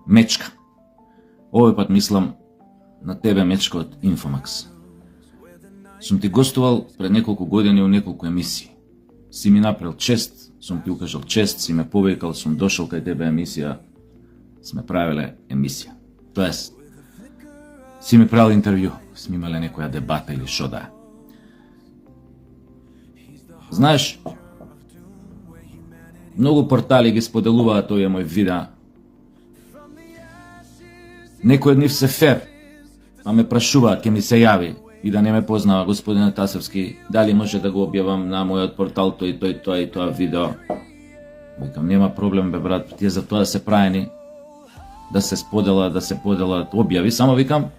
Мечка. Овој пат мислам на тебе, Мечка од Инфомакс. Сум ти гостувал пред неколку години у неколку емисии. Си ми направил чест, сум ти укажал чест, си ме повикал, сум дошол кај тебе емисија, сме правиле емисија. Тоест, си ми правил интервју, сме имале некоја дебата или шо да. Знаеш, многу портали ги споделуваат овие мој видеа. Некои од нив се фер, па ме прашуваат, ке ми се јави и да не ме познава господин Тасевски, дали може да го објавам на мојот портал тој и тоа видео. Викам, нема проблем бе брат, тие за тоа се праени, да се споделат објави, само викам,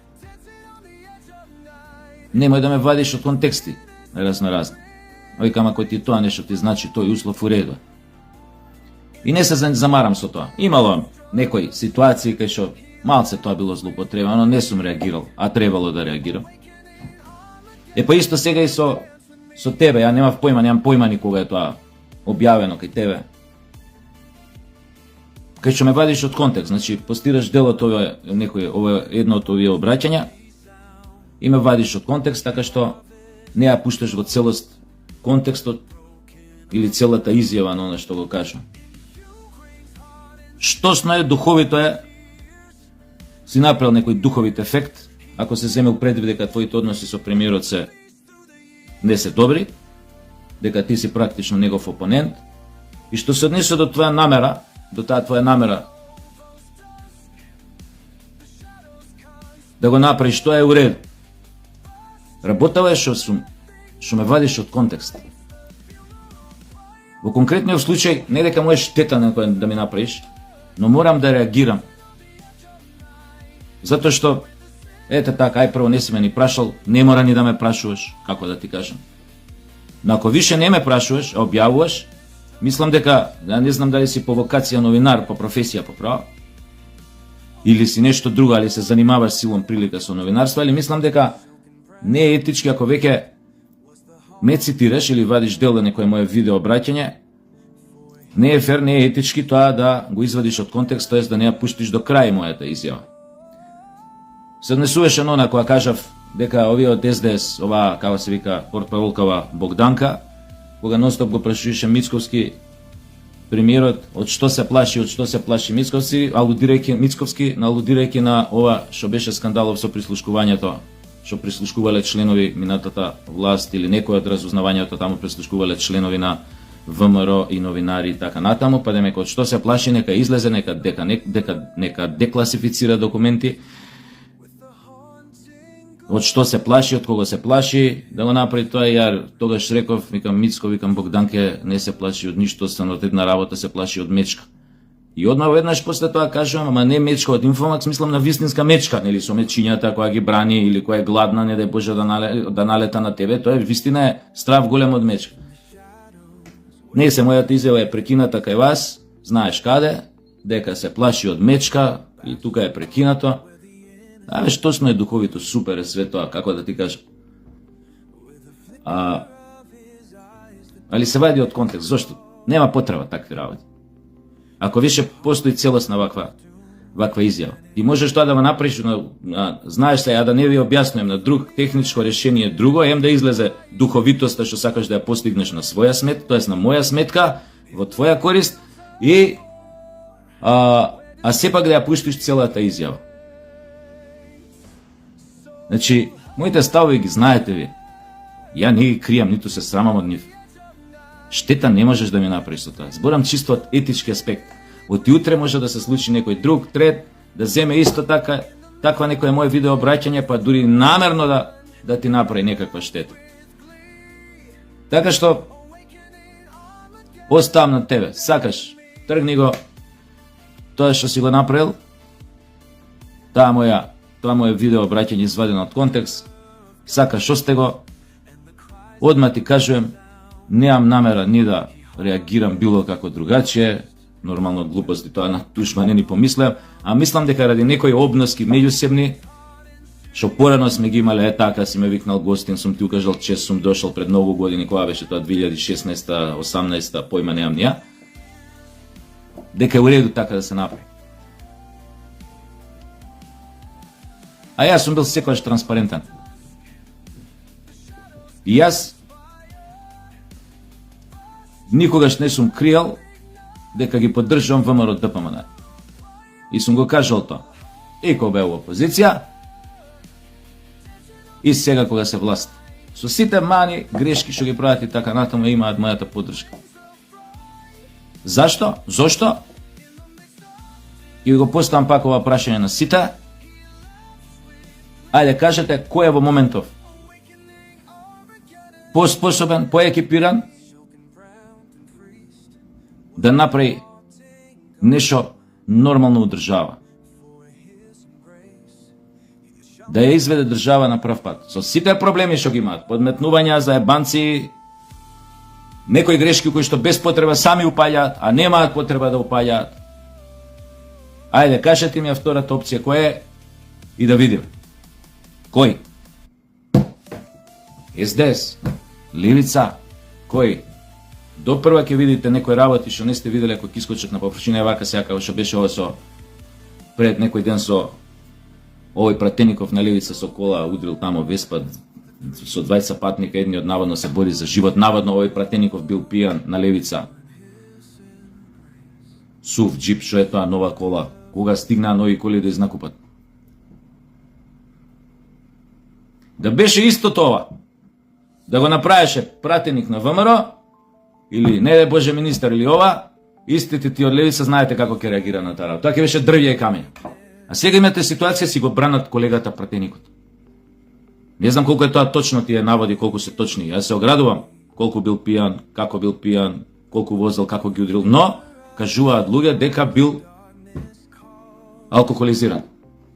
немој да ме вадиш од контексти, разно. Викам, ако ти тоа нешто ти значи тој услов, уреду. И не се замарам со тоа. Имало некои ситуации кај што малце тоа било злоупотреба, но не сум реагирал, а требало да реагирам. Па исто сега и со тебе, ја немам појма ни кога е тоа објавено кај тебе. Кај што ме вадиш од контекст, значи постираш делот ова едно од овие обраќања и ме вадиш од контекст, така што не ја пушташ во целост контекстот или целата изјава на она што го кажам. Штосно е, духовито е, си направил некој духовит ефект, ако се земел предвид дека твоите односи со премиерот не се добри, дека ти си практично негов опонент, и што се однесе до твоја намера, до таа твоја намера да го направиш, тоа е уред. Работава е што ме вадиш од контекст. Во конкретниот случај, не дека му е штета некој да ми направиш, но морам да реагирам. Затоа што, ете така, ај прво не си ме ни прашал, не мора ни да ме прашуваш, како да ти кажам. Но ако више не ме прашуваш, а објавуваш, мислам дека, не знам дали си по вокација новинар, по професија, по право, или си нешто друго, али се занимаваш силом прилика со новинарство, или мислам дека не е етички ако веќе ме цитираш или вадиш дел на некој моје видео обраќање, не е фер, не е етички тоа да го извадиш од контекст, тоест да не ја пуштиш до крај мојата изјава. Се однесуваше на она кога кажав дека овие од СДС, ова, како се вика, портпаролкава Богданка, кога ностоп го прашуваше Мицковски, премиерот, од што се плаши Мицковски, алудирајќи на ова што беше скандалов со прислушкувањето, што прислушкувале членови минатата власт или некои од разузнавањето таму прислушкувале членови на ВМРО и новинари и така натаму, па демек од што се плаши, нека излезе, нека декласифицира документи, од што се плаши, од кого се плаши, да го направи тоа. Ја тогаш реков, викам Мицко, викам Богданке не се плаши од ништо, само од една работа се плаши од Мечка. И одма веднаш после тоа кажувам, ама не Мечка од Инфомакс, мислам на вистинска Мечка, нели, со мечињата која ги брани или која е гладна, не дај Боже да налета на тебе, тоа е вистина, е страв голем од Мечка. Не се, мојата изјава е прекината кај вас, знаеш каде, дека се плаши од Мечка и тука е прекинато. Штосно е духовито, супер е све тоа, како да ти кажам. Али се вади од контекст, зошто? Нема потреба такви работи. Ако више постои целосна ваква изјава, ти можеш тоа да го направиш, знаеш се, да не ви објаснувам на друг техничко решение друго, да излезе духовитоста што сакаш да ја постигнеш на своја смет, тоест на моја сметка, во твоја корист, и сепак да ја пуштиш целата изјава. Значи, моите ставови ги знаете ви. Ја не ги кријам, ниту се срамам од нив. Штета не можеш да ми направиш со тоа. Зборам чисто од етички аспект. Од утре може да се случи некој друг, трет, да земе исто таква некој мој видео обраќање, па дури намерно да ти направи некаква штета. Така што, оставам на тебе. Сакаш, тргни го тоа што си го направил, тоа моје видео обраќање извадено од контекст, сакаш осте го, одма ти кажувам, немам намера ни да реагирам било како другачие, нормално глупости тоа на тушма не ни помислам, а мислам дека ради некои обноски меѓусебни, што порано сме ги имале, така си ме викнал гостин, сум ти укажал чест, сум дошол пред многу години, кога беше тоа 2016-18, појма немам нија. дека е уреду така да се направи. А јас сум бил секогаш транспарентен. И јас никогаш не сум криел дека ги поддржувам ВМРО ДПМН. И сум го кажал тоа. И кога беа во опозиција, и сега кога се власт. Со сите мани, грешки што ги прават и така натаму имаат мојата поддршка. Зашто? Зошто? И го поставам пак ова прашање на сите. Ајде кажете кој е во моментов поспособен, поекипиран да направи нешто нормално у држава. Да ја изведе држава на прав пат. Со сите проблеми што ги имаат, подметнувања, заебанци, некои грешки кои што без потреба сами упаѓаат, а немаат потреба да упаѓаат. Ајде, кажете ми ја втората опција која е и да видим. Кој? СДС, Левица, кој? Допрва ќе видите некои работи што не сте виделе кои ќе искочат на површина, вака сеака што беше ова со пред некој ден со овој пратеников на Левица со кола удрил тамо Веспа со двајца патника, едниот наводно се бори за живот, наводно овој пратеников бил пијан на Левица. Сув джип, што е тоа нова кола, кога стигнаа нови коли да изнакупат. Да беше исто тоа, да го направеше пратеник на ВМРО, или не де Боже министар или ова, истите ти од Левица знаете како ќе реагира на таа. Тоа ќе беше дрвје и камења. А сега имате ситуација си го бранат колегата пратеникот. Не знам колку е тоа точно тие наводи, колку се точни. Јас се оградувам колку бил пијан, како бил пијан, колку возел, како ги удрил, но кажуваат луѓе дека бил алкохолизиран.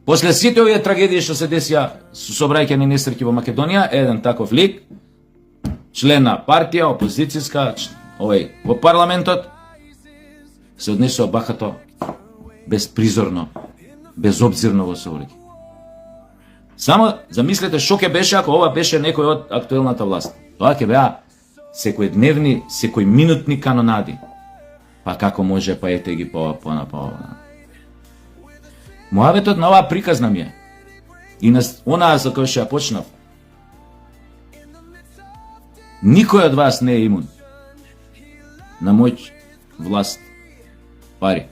После сите овие трагедии што се десија со собраќајни несреќи во Македонија, еден таков лик, член на партија, опозицијска, овој во парламентот, се однесува бахато, безпризорно, безобзирно во сообраќај. Само замислете што ќе беше ако ова беше некој од актуелната власт. Тоа ќе беа секојдневни, секојминутни канонади. Па како може, па ете ги по ова. Муабетот на оваа приказна ми е. И на онаа за која што ја почнав. Никој од вас не е имун на моќ, власт, пари.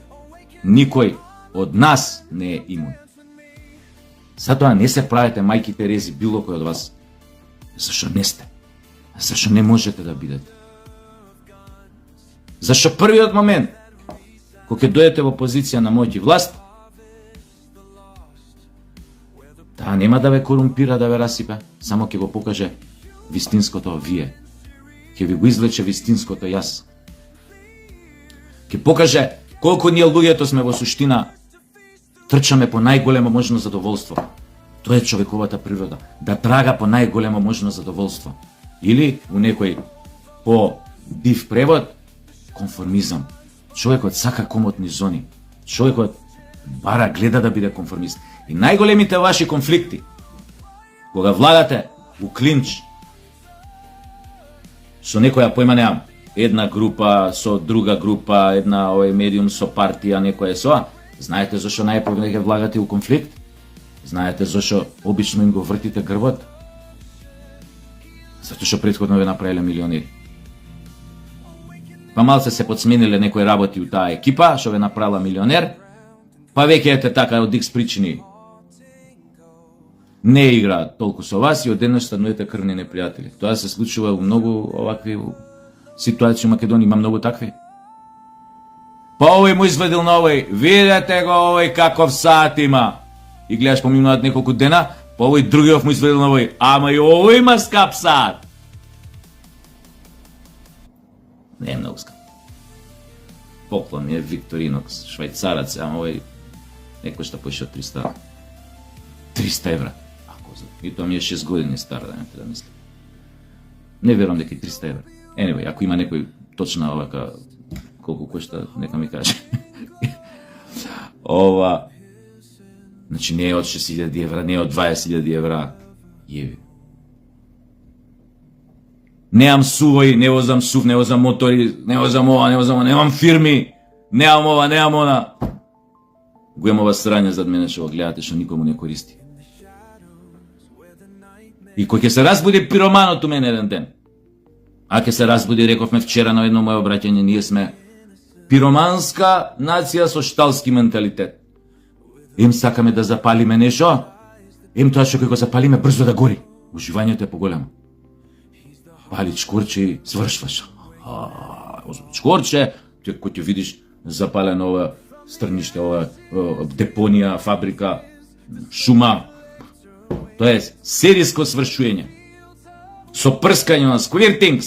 Никој од нас не е имун. Затоа не се правите мајки Терези било кој од вас. Зашо не сте? Зашо не можете да бидете? Зашо првиот момент кога ќе дојдете во позиција на моќ и власт, таа нема да ве корумпира, да ве расипе, само ќе го покаже вистинското вие. Ќе ви го извлече вистинското јас. Ќе покаже колку ние луѓето сме во суштина трчаме по најголемо можно задоволство. Тоа е човековата природа, да трага по најголемо можно задоволство. Или у некој по див превод, конформизам. Човекот сака комотни зони. Човекот бара гледа да биде конформист. И најголемите ваши конфликти, кога влагате у клинч со некоја појма неам, една група со друга група, една овој медиум со партија, некоја со, знаете зашо најповеќе ќе влагате у конфликт? Знаете зашо обично им го вртите грбот? Затоа што претходно ве направиле милионери. Па малце се подсмениле некои работи у таа екипа, што ве направила милионер, па веќе ете така од икс причини не играат толку со вас и одеднаш станувате крвни непријатели. Тоа се случува у многу овакви ситуации у Македонија, има многу такви. Па овој му извадил на овој, видете го овој каков саат има. И гледаш поминуваат неколку дена, па овој другиот му извадил на овој, ама и овој има скап саат. Не е многу скап. Поклон е Викторинокс, швајцарац, ама овој не кошта поише од 300 евра. И тоа ми е 6 години стар, да мислам. Не верувам дека и 300 евра. Anyway, ако има некој точна овака колку кошта, нека ми каже. Ова, значи не е од 6.000 евра, не е од 20.000 евра. Јеви. Неам сувој, не возам сув, не возам мотори, не возам ова, не возам ова, немам фирми, Неам ова, неам она. Го имам ова срање зад мене што го гледате, што никому не користи. И кој ќе се разбуди пироманот у мене еден ден, а ќе се разбуди, рековме вчера на едно моје обраќање, ние сме пироманска нација со шталски менталитет. Им сакаме да запалиме нешто, им тоа што кога го запалиме брзо да гори. Уживањето е поголемо. Пали чкорче и свршваш. Чкорче, кој ќе видиш запалено ова стрниште, ова депонија, фабрика, шума. Тоа е сериско свршување. Со прскање на сквиртинг.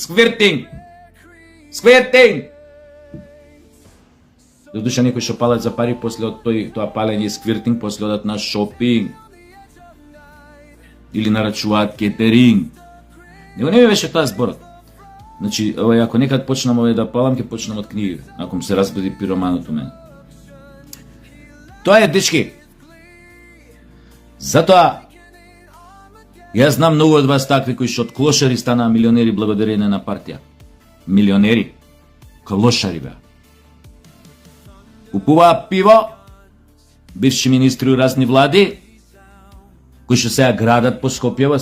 Додуша некои што палат за пари после од тоа палење и сквиртинг, после одат на шопинг. Или нарачуваат кетеринг. Него не ми беше тоа зборот. Значи, ако некад почнам да палам, ќе почнам од книги, ако се разбуди пироманот у мене. Тоа е, дечки. Затоа, јас знам многу од вас такви кои што од клошари станаа милионери благодарение на партија. Милионери. Клошари беа. Купуваа пиво, бивши министри у разни влади, кои што сега градат по Скопјева,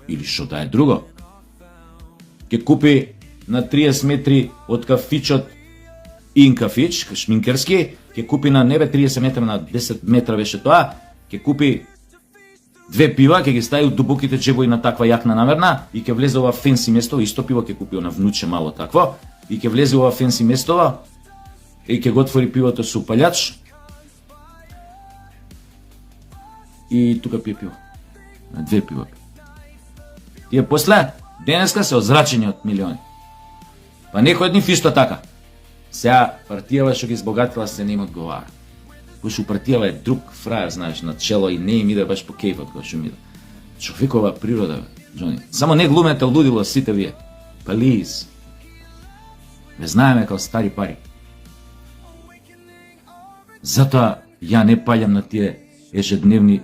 или што да е друго. Ке купи на 30 метри од кафичот Ин кафич, шминкерски, ке купи на небе 30 метра, на 10 метра беше тоа, ке купи 2 пива, ке ги стави у дубоките джебови на таква јакна намерна и ке влезе ова фенси место, исто пиво ке купи на внуче мало такво, и ке влезе ова фенси местова и ке го отвори пивото со упалјач и тука пие пиво. 2 пива. Тие после, денеска се озрачени од милиони. Па некој од нив исто така. Сега партијава што ги избогатила се не им одговара. Кој што партијава е друг фраер, знаеш, на чело и не им иде баш по кејфот кој што им иде. Човекова природа, Джони. Само не глумете лудило сите вие. Please. Ме знаеме као стари пари. Затоа ја не паѓам на тие ежедневни,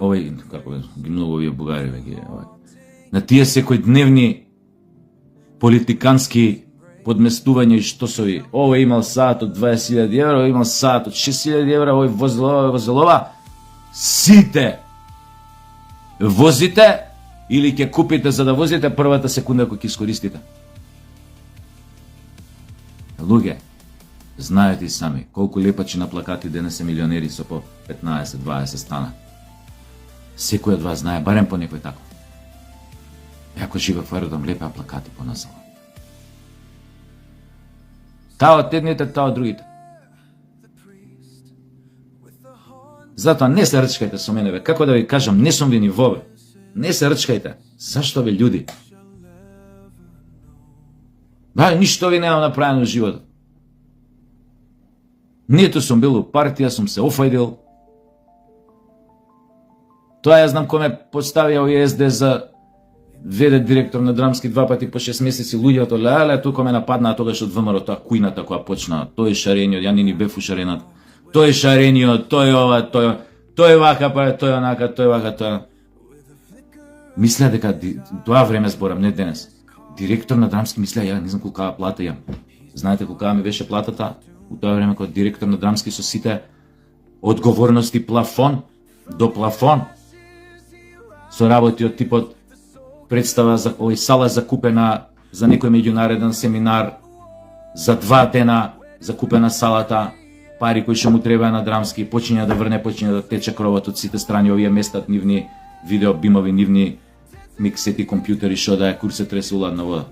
како ги многу овие бугари веќе, на тие секојдневни политикански подместување и штосови. Овој имал саат од 20.000 евра, овој имал саат од 6.000 евра, овој возелова. Сите возите или ќе купите за да возите првата секунда кој ќе искористите. Луѓе, знаете и сами колку лепачи на плакати денес се милионери со по 15-20 стана. Секој од вас знае, барем по некој тако. Ако живе во Ердом, лепеа плакати по насала. Таа од едните, таа од другите. Затоа не се рчкајте со мене, бе. Како да ви кажам, не сум ви ни вове. Не се рчкајте. Зашто бе, људи? Ништо ви немам направено во животот. Ниту сум бил у партија, сум се офајдил. Тоа ја знам кој ме поставија во ЕСД за веде директор на драмски 2 пати по 6 месеци, луѓето леле, тука ме нападнаа тогаш од ВМРО, тоа кујната која почна, тој шарениот, ја ни бев у шарената. Тој шарениот, тој ова, тој вака, па тој онака, тој вака, тој. Мисля дека тоа време зборам, не денес. Директор на драмски, мисля, ја не знам колкава плата имам. Знаете колкава ми беше платата? У тоа време како директор на драмски со сите одговорности плафон до плафон. Со работи од типот представа за овој сала закупена за некој меѓунареден семинар, за 2 дена закупена салата, пари кои што му треба на драмски, почиња да врне, почиња да тече кровот од сите страни, овие местат нивни видео бимови, нивни миксети компјутери што да е курсе тресе уладна вода.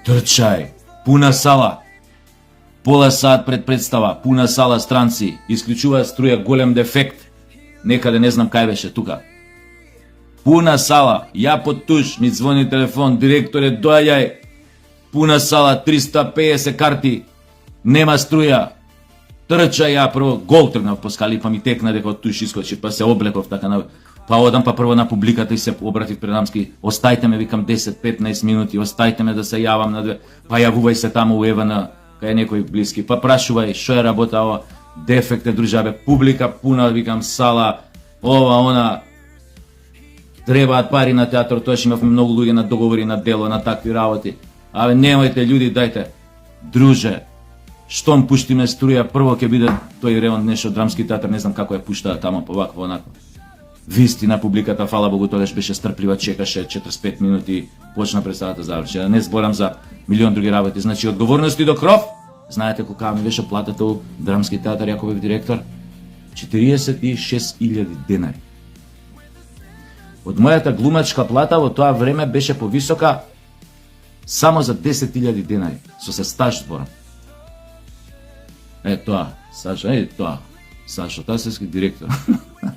Трчај, пуна сала. Пола сат пред представа, пуна сала странци, исклучува струја, голем дефект. Некаде не знам кај беше тука. Пуна сала, ја под туш, ми звони телефон, директоре, доаѓај. Пуна сала, 350 карти, нема струја. Трча ја прво, гол тргнав по скали, па ми текна дека од туш искочи, па се облеков така на... Па одам па прво на публиката и се обратив предамски. Остајте ме, викам 10-15 минути, остајте ме да се јавам на две. Па јавувај се таму у ЕВН, кај некој блиски. Па прашувај што е работа ова, дефект е дружабе, публика пуна, викам сала, ова, она. Требаат пари на театар, тоа што имавме многу луѓе на договори, на дело, на такви работи. Абе, немојте људи, дајте. друже, штом пуштиме струја, прво ќе биде тој ревон нешто драмски театар, не знам како ја пуштаа тамо, повакво, онако. Вистина, публиката, фала Богу, тогаш беше стрплива, чекаше 45 минути, почна представата заврши. Да не зборам за милион други работи. Значи, одговорности до кров. Знаете колка ми беше платата у драмски театар, ако бев директор? 46.000 денари. Од мојата глумачка плата во тоа време беше повисока само за 10.000 денари. Со се стаж зборам. Тоа, Саша, тоа. Сашо Тасевски, директор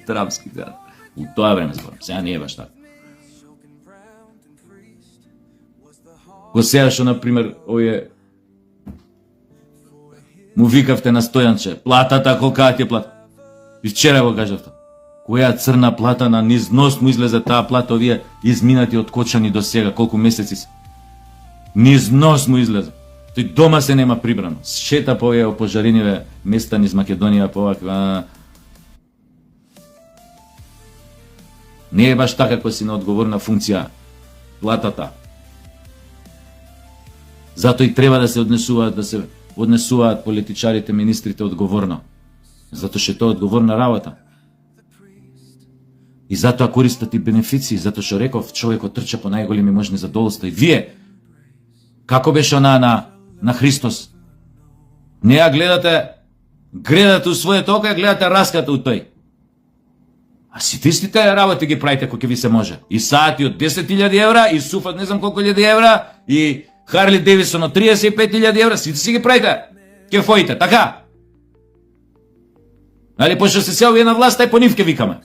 драмски театар. У тоа време зборам. Сега не е баш така. Го сега што, например, овие му викавте на Стојанче, платата колка ти плата? И вчера го кажавте. Која црна плата на низнос му излезе таа плата, овие изминати од Кочани до сега, колку месеци се. Низнос му излезе. Тој дома се нема прибрано. Шета по овие опожарениве места низ Македонија, по оваква. Не е баш така како си на одговорна функција платата. Затоа и треба да се однесуваат политичарите, министрите одговорно. Затоа што тоа е одговорна работа. И затоа користат и бенефиции, затоа што реков човекот трча по најголеми можни задоволства. И вие, како беше она на Христос? Не ја гледате у своето око, ја гледате раската у тој. А сите истите работи ги правите кој ќе ви се може. И саати од 10.000 евра, и суфат не знам колку илјади евра, и Харли Девисон од 35.000 евра, сите си ги правите. Ке фоите, така? Али, пошто се сел вие на власт, тај по нив ке викаме.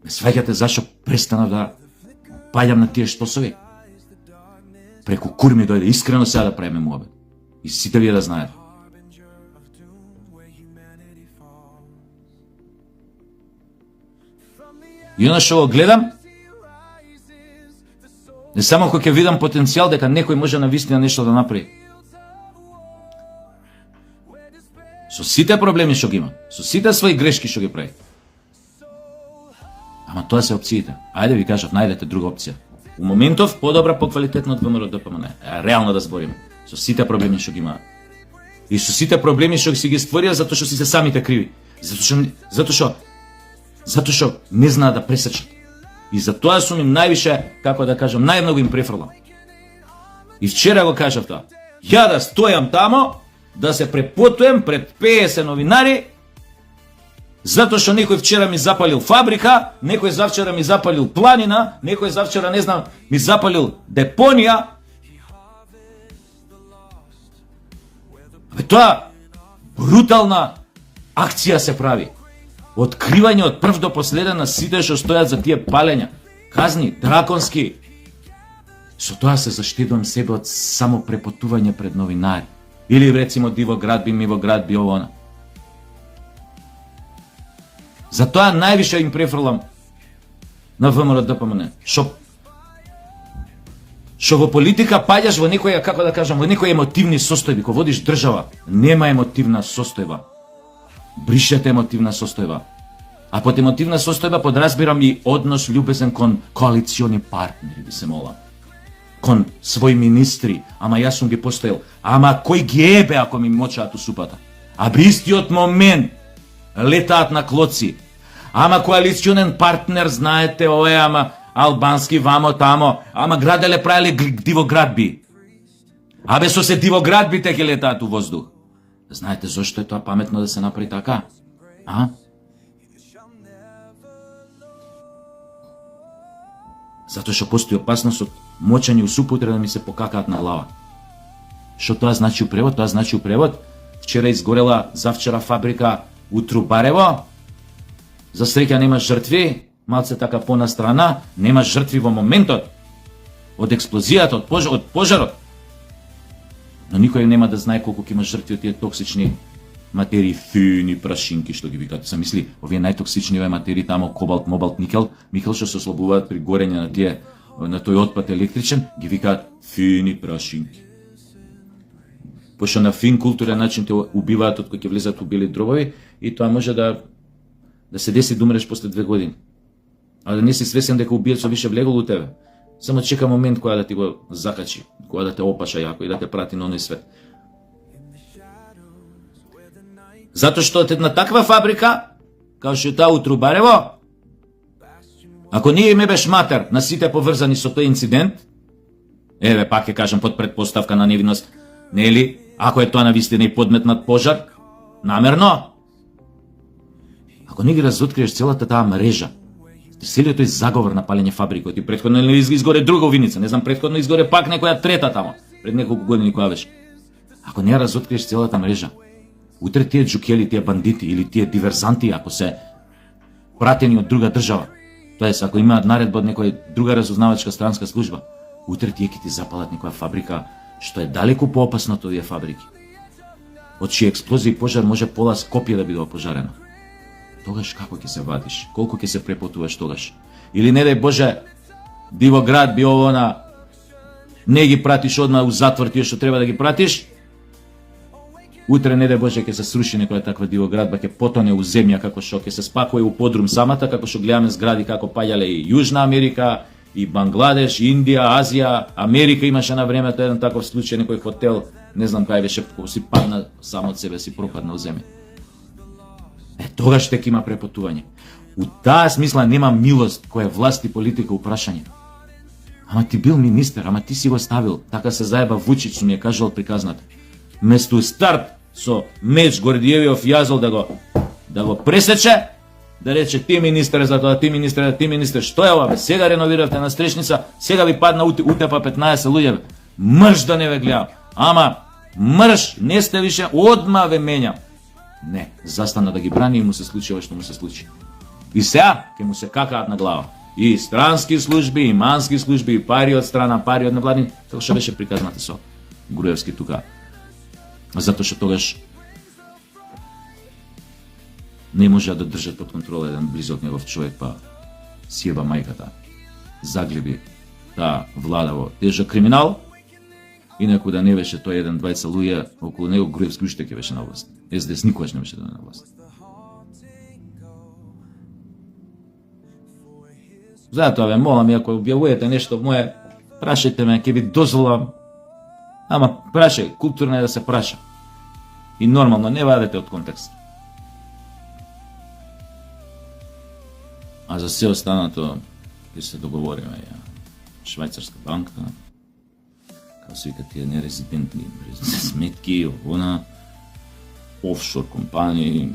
Не сваѓате зашо престанав да паѓам на тие штосови. Преку курми дојде, искрено сега да правиме муабет. И сите вие да знаете. И оно што го гледам, не само кој ќе видам потенцијал дека некој може на вистина нешто да направи. Со сите проблеми што ги има, со сите своји грешки што ги прави. Ама тоа се опциите. Ајде ви кажав, најдете друга опција. У моментов подобра, поквалитетно од ВМРО ДПМН. Реално да збориме. Со сите проблеми што ги има. И со сите проблеми што си ги створија затоа што си се самите криви. Затоа што не знаат да пресечат. И затоа сум им највише, како да кажам, најмногу им префрлам. И вчера го кажав тоа. Ја да стојам тамо, да се препотуем пред 50 новинари, затоа што некој вчера ми запалил фабрика, некој завчера ми запалил планина, некој завчера, не знам, ми запалил депонија. Тоа брутална акција се прави. Откривање од прв до последен на сите што стојат за тие палења. Казни, драконски. Со тоа се заштедувам себе од само препотување пред новинари. Или рецимо диво градби, миво градби, ово она. Затоа највише им префрлам на ВМРО ДПМН. Што во политика паѓаш во некоја, како да кажам, во некои емотивни состојби, кога водиш држава, нема емотивна состојба. Бришете емотивна состојба. А под емотивна состојба подразбирам и однос љубезен кон коалициони партнери, би се мола. Кон своји министри, ама јас сум ги постоел. Ама кој ги ебе ако ми мочаат у супата? А би истиот момент летаат на клоци. Ама коалиционен партнер, знаете, ова е, ама албански вамо тамо, ама граделе правиле дивоградби. Абе со се дивоградбите ќе летаат у воздух. Знаете зошто е тоа паметно да се направи така? А? Затоа што постои опасност од мочање у супутре да ми се покакаат на глава. Што тоа значи у превод? Тоа значи у превод. Вчера изгорела, завчера фабрика у Трубарево. За среќа нема жртви, малце така понастрана, нема жртви во моментот од експлозијата, од пожарот. Но никој нема да знае колку ќе има жртви од тие токсични материи, фини прашинки што ги викаат. Се мисли, овие најтоксичниве материи тамо кобалт, мобалт, никел што се ослабуваат при горење на тој отпад електричен, ги викаат фини прашинки. Пошто на фин културен начин те убиваат од кој ќе влезат у бели дробови и тоа може да се деси да умреш после 2 години. А да не си свесен дека убиецот више влегол у тебе. Само чека момент која да ти го закачи. која да те опаша јако и да те прати на оној свет. Затоа што на таква фабрика, као што таа у Трубарево, ако ние ме беше матер на сите поврзани со тој инцидент, еве пак ќе кажам под предпоставка на невиност, нели, ако е тоа навистина и подметнат пожар, намерно, ако не ги разоткриеш целата таа мрежа, целиот тој заговор на палење фабрика, ти претходно изгоре друга виница, не знам, претходно изгоре пак некоја трета тамо, пред неколку години која беше. Ако не разоткриеш целата мрежа, утре тие джукели, тие бандити или тие диверзанти, ако се пратени од друга држава, тоест ако имаат наредба од некоја друга разузнавачка странска служба, утре тие ќе ти запалат некоја фабрика што е далеку поопасно од овие фабрики, од чија експлозија и пожар може пола Скопје да биде опожарено. Тогаш како ќе се вадиш? Колку ќе се препотуваш тогаш? Или не дај Боже, Дивоград би она, не ги пратиш одма у затвор тие што треба да ги пратиш, утре не дај Боже ќе се сруши некоја таква Дивоградба, ќе потоне у земја како што ќе се спакува у подрум самата, како што гледаме згради како паѓале и Јужна Америка, и Бангладеш, Индија, Азија, Америка имаше на времето еден таков случај, некој хотел, не знам кај беше, кога си падна само од себе, си пропадна у земја. Тогаш тек има препотување. У таа смисла нема милост која е власт и политика упрашање. Ама ти бил министер, ама ти си го ставил, така се заеба Вучич, ми е кажал приказната. Место старт со меч Гордиевиов јазол да го пресече, да рече ти министер за тоа, ти министер, што е ова бе? Сега реновиравте на Стрешница, сега ви падна утепа 15 луѓе. Мрш да не ве гледам. Ама мрш, не сте више, одма ве менјам. Не, застана да ги брани и му се случи ова што му се случи. И сега ќе му се какаат на глава. И странски служби, и мански служби, и пари од страна, пари од невладини, како што беше приказната со Груевски тука. Затоа што тогаш не може да држат под контрола еден близок негов човек, па сиеба мајката, заглеби таа влада во тежок криминал, инаку да не беше тој еден двајца луѓе околу него, Груевски уште ќе беше на власт. СДС никогаш не беше да на власт. Затоа ве молам, ако објавувате нешто мое, прашајте ме, ќе ви дозволам. Ама прашај, културно е да се праша. И нормално, не вадете од контекст. А за се останато ќе се договориме. Швајцарска банка, како се вика тие нерезидентни сметки, она офшор компании.